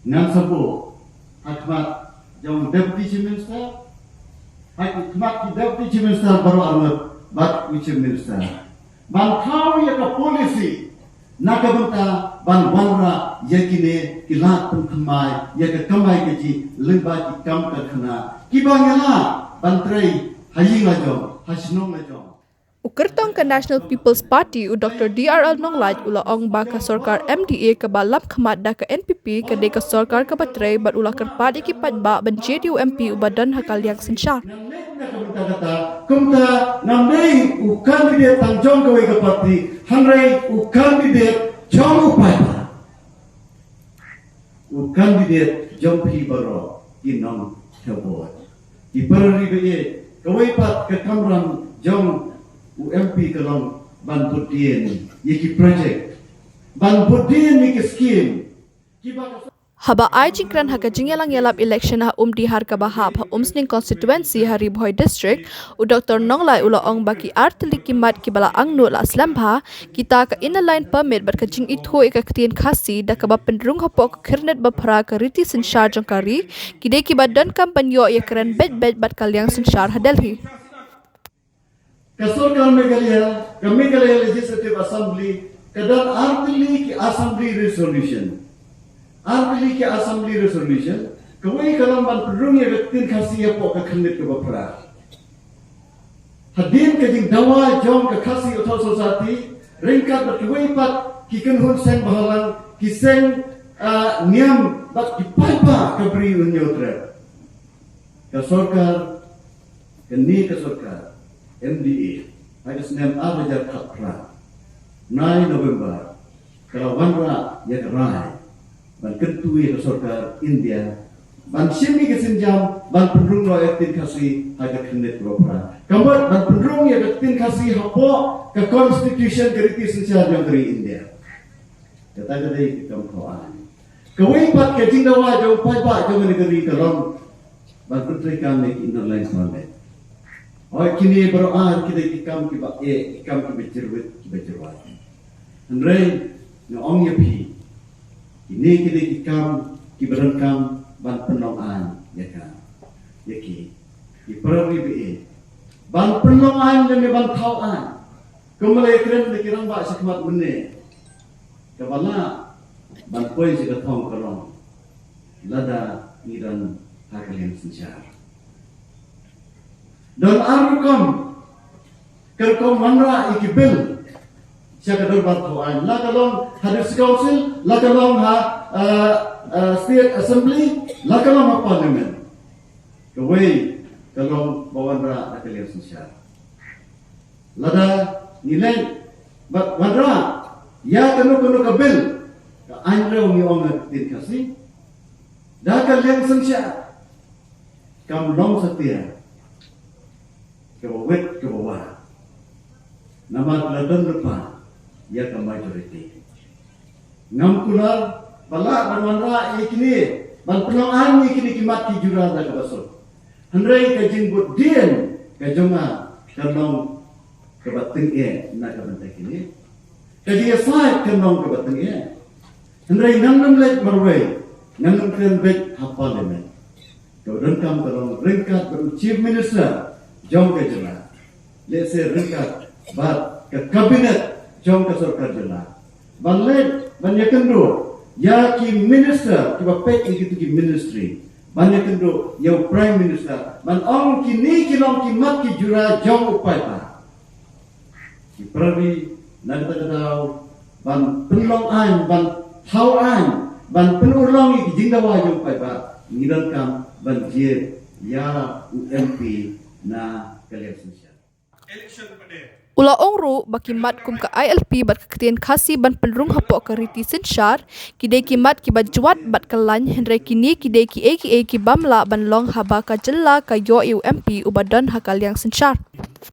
ngan sabu hakmat jong deputy chief minister hakmat ki deputy chief minister baru armat bat chief minister ban thau ya ka policy nakabanta ban wanra yakine kilat pun khamai ya ka kamai ke ji limba ki kam ka khana ki bangela bantrai hayinga jong hasnong la jong Ukertong ke National People's Party u Dr. DRL Nonglait ula ong ba ka sorkar MDA ke balap khamat da ke NPP ke de ka sorkar ke batrai bat ula kerpat ikipat ba ban JDU MP u badan hakal yang sensyar. Kumta namdei u candidate tangjong ke ke parti hanrai u candidate jong upai u candidate jong pi baro inong thabo di perri be kawai pat ke kamran jong UMP kalong ban putien yiki project ban putien yiki scheme Haba ai jingkran haka jingelang yalap election ha di har ka bahab ha sning constituency hari Bhoi district u Dr. Nonglai ula ong baki artli kimat ki bala angnu la slambha kita ka inline permit bat ka jing itho ka ktien khasi da ka ba pendrung hapo ka khirnet ba phra ka riti sensyar jangkari kide ki badan kampanyo ya keren bet bat kalyang sensyar ha Delhi Kasorkar Meghalaya Legislative Assembly kadang artili ki assembly resolution kawai kalam ban perung ya tin khasi ya po ka khnit ka bapra hadin ka jing dawa jong ka khasi utho society ringkat bat kawai pat ki kan hun sen bahalang ki sen niam bat ki paipa ka bri unyotra kasorkar MDA ada senem abajar kapra 9 November kalau wanra ya rai ban ketui ke sorkar India ban simi ke senjam ban pendrung lo etin kasi ada khnit propra kambat ban pendrung ya etin kasi hapo ke constitution keriti senjam yang dari India kata dari kita koan kawai pat ke jingdawa jauh pai jauh negeri kalong ban putri kami inline permit oh kini baru kita ikam kita bercerwet kita bercerwat. Henry ngong yepi ini kita ikam kita berengkam ban penongan ya kan, yaki di perari be ban penongan dan ban tauan. Kemalai keren lekirang bak sekmat bene. Kepala ban poi jika thong kalong lada iran hakal yang sensyar. Dan arukam kerkom manra ikibil siapa dorbat tuan la kalong hadis council la kalong state assembly la kalong parliament kawai kalong bawanra akalian sosial lada nilai bat wanra ya kanu kabil ka anro ni ong tin kasi da kalian sosial kam long setia kewawet ke bawah nama kelatan depan ya ke majoriti ngam kular bala banwanra ikini ban penongan ikini kimat ki jura da ke basur hendrai ke jingbut dien ke jonga kanong ke bateng na ke bentek ini ke dia sai kanong ke bateng hendrai nang lek marwai nang kren bet parliament ke rengkam kanong ringkat beru chief minister jom ke jela let's say ringkat bat ke kabinet jom ke sorkar jela banlet banyak kendo ya ki minister ki bapet ki ministry banyak kendo ya prime minister ban ong kini kilong ki mat ki jura jom upai pa ki pravi nan ta daw ban penlong an ban thau an ban penulong ki jingdawa jom upai pa ngidan kam ban je ya UMP na kalian sosial. Ula ongru baki mat kum ka ILP bat ketien khasi ban pendrung hapok ka riti sensyar kidai ki mat ki bajwat bat kalan henry kini kidai ki aka ki bamla ban long haba ka jella ka yo UMP ubadan hakal yang sensyar.